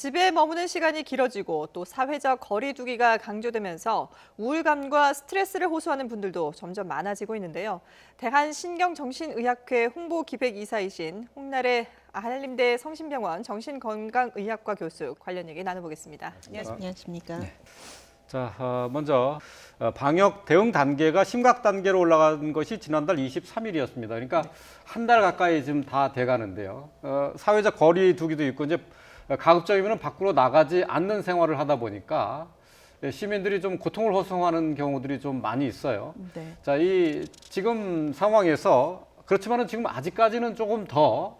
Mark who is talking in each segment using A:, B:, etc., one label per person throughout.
A: 집에 머무는 시간이 길어지고 또 사회적 거리 두기가 강조되면서 우울감과 스트레스를 호소하는 분들도 점점 많아지고 있는데요. 대한신경정신의학회 홍보기획이사이신 홍나래 한림대 성심병원 정신건강의학과 교수 관련 얘기 나눠보겠습니다.
B: 안녕하십니까.
C: 네. 자, 먼저 방역 대응 단계가 심각 단계로 올라간 것이 지난달 23일이었습니다. 그러니까 한 달 가까이 지금 다 돼가는데요. 사회적 거리 두기도 있고 이제 가급적이면 밖으로 나가지 않는 생활을 하다 보니까 시민들이 좀 고통을 호소하는 경우들이 좀 많이 있어요.
B: 네.
C: 자, 이 지금 상황에서 그렇지만은 지금 아직까지는 조금 더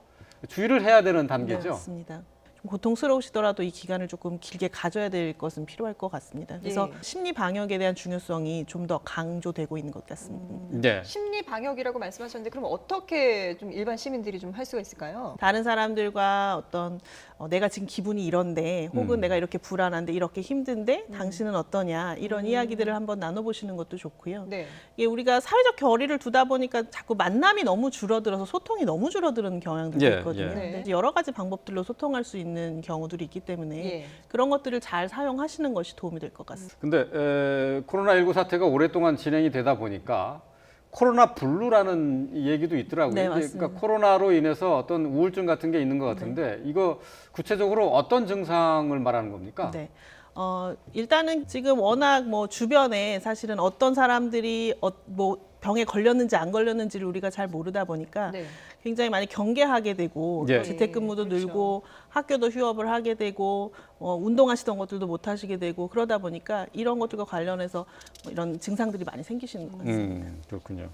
C: 주의를 해야 되는 단계죠.
B: 네, 맞습니다. 좀 고통스러우시더라도 이 기간을 조금 길게 가져야 될 것은 필요할 것 같습니다. 그래서
A: 네.
B: 심리 방역에 대한 중요성이 좀 더 강조되고 있는 것 같습니다.
C: 네.
A: 심리 방역이라고 말씀하셨는데 그럼 어떻게 좀 일반 시민들이 좀 할 수가 있을까요?
B: 다른 사람들과 어떤 내가 지금 기분이 이런데 혹은 내가 이렇게 불안한데 이렇게 힘든데 당신은 어떠냐 이런 이야기들을 한번 나눠보시는 것도 좋고요.
A: 네.
B: 이게 우리가 사회적 거리를 두다 보니까 자꾸 만남이 너무 줄어들어서 소통이 너무 줄어드는 경향들도
C: 예,
B: 있거든요.
C: 예.
A: 네.
B: 근데 여러 가지 방법들로 소통할 수 있는 경우들이 있기 때문에
A: 예.
B: 그런 것들을 잘 사용하시는 것이 도움이 될 것 같습니다.
C: 근데 코로나19 사태가 오랫동안 진행이 되다 보니까 코로나 블루라는 얘기도 있더라고요.
B: 네,
C: 이제
B: 맞습니다.
C: 그러니까 코로나로 인해서 어떤 우울증 같은 게 있는 것 같은데 이거 구체적으로 어떤 증상을 말하는 겁니까?
B: 네. 일단은 지금 워낙 뭐 주변에 사실은 어떤 사람들이 뭐 병에 걸렸는지 안 걸렸는지를 우리가 잘 모르다 보니까
A: 네.
B: 굉장히 많이 경계하게 되고
C: 예.
B: 재택근무도
A: 그렇죠.
B: 늘고 학교도 휴업을 하게 되고 운동하시던 것들도 못 하시게 되고 그러다 보니까 이런 것들과 관련해서 뭐 이런 증상들이 많이 생기시는 것 같습니다.
C: 그렇군요.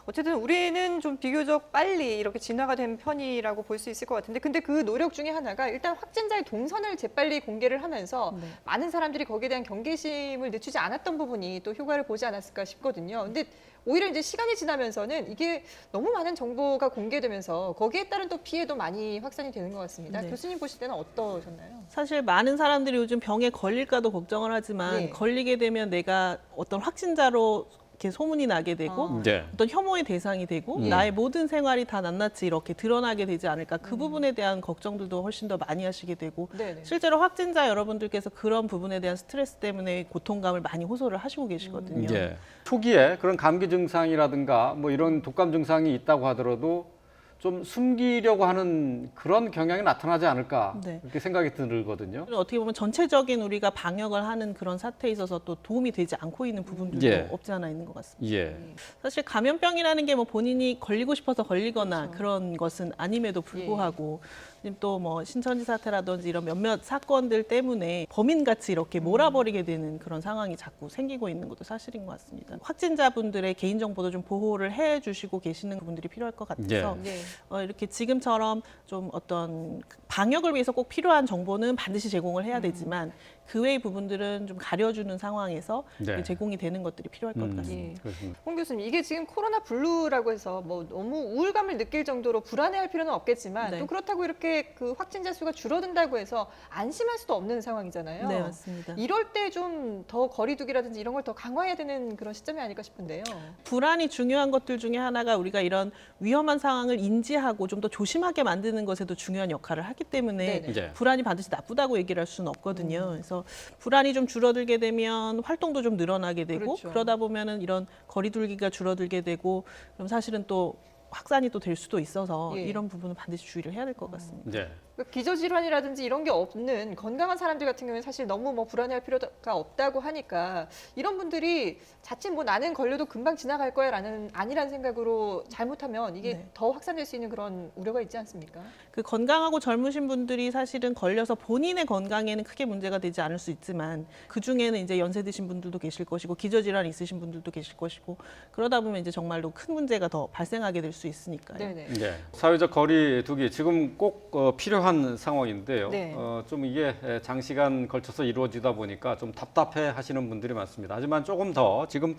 A: 어쨌든 우리는 좀 비교적 빨리 이렇게 진화가 된 편이라고 볼 수 있을 것 같은데 근데 그 노력 중에 하나가 일단 확진자의 동선을 재빨리 공개를 하면서
B: 네.
A: 많은 사람들이 거기에 대한 경계심을 늦추지 않았던 부분이 또 효과를 보지 않았을까 싶거든요. 근데 오히려 이제 시간이 지나면서는 이게 너무 많은 정보가 공개되면서 거기에 따른 또 피해도 많이 확산이 되는 것 같습니다.
B: 네.
A: 교수님 보실 때는 어떠셨나요?
B: 사실 많은 사람들이 요즘 병에 걸릴까도 걱정을 하지만
A: 예.
B: 걸리게 되면 내가 어떤 확진자로 이렇게 소문이 나게 되고
C: 네.
B: 어떤 혐오의 대상이 되고
A: 예.
B: 나의 모든 생활이 다 낱낱이 이렇게 드러나게 되지 않을까 그 부분에 대한 걱정들도 훨씬 더 많이 하시게 되고
A: 네네.
B: 실제로 확진자 여러분들께서 그런 부분에 대한 스트레스 때문에 고통감을 많이 호소를 하시고 계시거든요.
C: 예. 초기에 그런 감기 증상이라든가 뭐 이런 독감 증상이 있다고 하더라도 좀 숨기려고 하는 그런 경향이 나타나지 않을까
B: 네.
C: 이렇게 생각이 들거든요.
B: 어떻게 보면 전체적인 우리가 방역을 하는 그런 사태에 있어서 또 도움이 되지 않고 있는 부분들도
C: 예.
B: 없지 않아 있는 것 같습니다.
C: 예.
B: 사실 감염병이라는 게 뭐 본인이 걸리고 싶어서 걸리거나 그런 것은 아님에도 불구하고 지금 또 뭐 신천지 사태라든지 이런 몇몇 사건들 때문에 범인같이 이렇게 몰아버리게 되는 그런 상황이 자꾸 생기고 있는 것도 사실인 것 같습니다. 확진자분들의 개인정보도 좀 보호를 해주시고 계시는 부분들이 필요할 것 같아서
A: 네.
B: 이렇게 지금처럼 좀 어떤 방역을 위해서 꼭 필요한 정보는 반드시 제공을 해야 되지만 그 외의 부분들은 좀 가려주는 상황에서
C: 네.
B: 제공이 되는 것들이 필요할 것 같습니다.
A: 예.
C: 그렇습니다.
A: 홍 교수님, 이게 지금 코로나 블루라고 해서 뭐 너무 우울감을 느낄 정도로 불안해할 필요는 없겠지만
B: 네.
A: 또 그렇다고 이렇게 그 확진자 수가 줄어든다고 해서 안심할 수도 없는 상황이잖아요.
B: 네, 맞습니다.
A: 이럴 때 좀 더 거리두기라든지 이런 걸 더 강화해야 되는 그런 시점이 아닐까 싶은데요.
B: 불안이 중요한 것들 중에 하나가 우리가 이런 위험한 상황을 인지하고 좀 더 조심하게 만드는 것에도 중요한 역할을 하기 때문에
A: 네네.
C: 네.
B: 불안이 반드시 나쁘다고 얘기를 할 수는 없거든요. 그래서 불안이 좀 줄어들게 되면 활동도 좀 늘어나게 되고
A: 그렇죠.
B: 그러다 보면은 이런 거리두기가 줄어들게 되고 그럼 사실은 또 확산이 또 될 수도 있어서
A: 예.
B: 이런 부분은 반드시 주의를 해야 될 것 같습니다.
C: 네.
A: 그러니까 기저질환이라든지 이런 게 없는 건강한 사람들 같은 경우는 사실 너무 뭐 불안해할 필요가 없다고 하니까 이런 분들이 자칫 뭐 나는 걸려도 금방 지나갈 거야라는 아니란 생각으로 잘못하면 이게
B: 네.
A: 더 확산될 수 있는 그런 우려가 있지 않습니까?
B: 그 건강하고 젊으신 분들이 사실은 걸려서 본인의 건강에는 크게 문제가 되지 않을 수 있지만 그 중에는 이제 연세 드신 분들도 계실 것이고 기저질환 있으신 분들도 계실 것이고 그러다 보면 이제 정말로 큰 문제가 더 발생하게 될 수 있으니까요.
A: 네네.
C: 네. 사회적 거리 두기 지금 꼭 필요한 상황인데요.
A: 네.
C: 좀 이게 장시간 걸쳐서 이루어지다 보니까 좀 답답해 하시는 분들이 많습니다. 하지만 조금 더 지금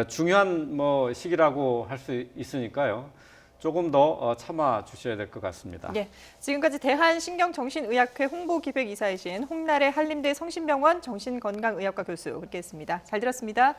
C: 중요한 뭐 시기라고 할 수 있으니까요. 조금 더 참아 주셔야 될 것 같습니다.
A: 예, 지금까지 대한신경정신의학회 홍보기획이사이신 홍나래 한림대 성심병원 정신건강의학과 교수 함께했습니다. 잘 들었습니다.